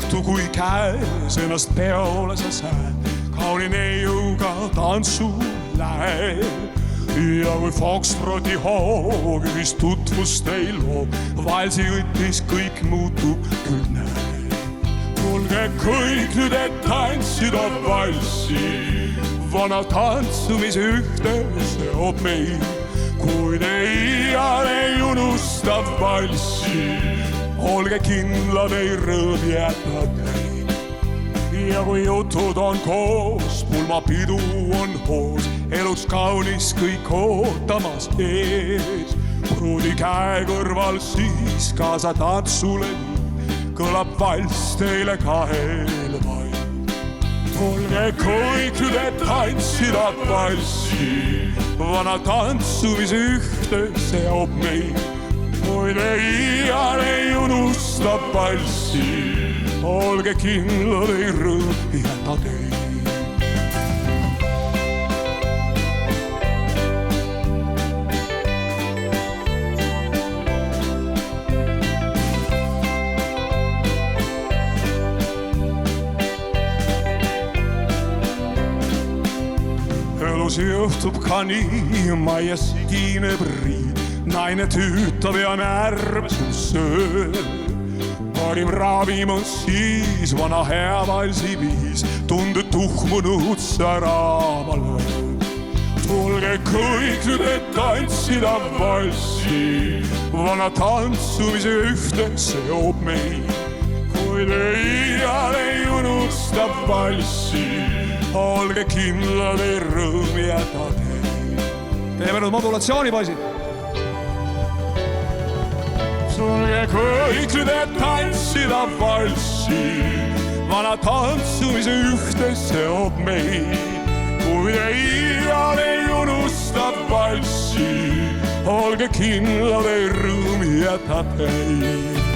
juhtu, kui käes ennast peole sa säed, kauni neiuga tantsu läheb. Ja kui Foxtroti hoog ühist tutvust ei loo, valsi võttis kõik muutub küll näe. Tulge kõik nüüd, et tantsida valsi, vana tantsumise ühte seob meid. Kui te iial ei unusta valsi, olge kindlad, ei rõõm jäta teid. Ja kui jutud on koos, pulmapidu on hoos, eluks kaunis kõik ootamas ees. Pruudi käe kõrval siis kaasa tantsule, kõlab valss teile kahel vaid. Tulge kõik nüüd, et tantsida valsi, vana tantsumise ühte seob meid. Kui te iial ei unusta valsi, olge kindlad, ei rõõm jäta teid. Elus juhtub ka nii, maies sigineb riid, naine tüütab ja närve sul sööb. Parim ravim on siis vana hea valsi viis, tunde tuhmunud särama lööb. Tulge kõik nüüd, et tantsida valsi, vana tantsumise ühte seob meid. Kui te iial ei unusta valsi, olge kindlad, ei rõõm jäta teid. Teeme nüüd modulatsiooni, poisid. Tulge kõik nüüd, et tantsida valsi, vana tantsumise ühte seob meid. Kui te iial ei unusta valsi, olge kindlad, ei rõõm jäta teid.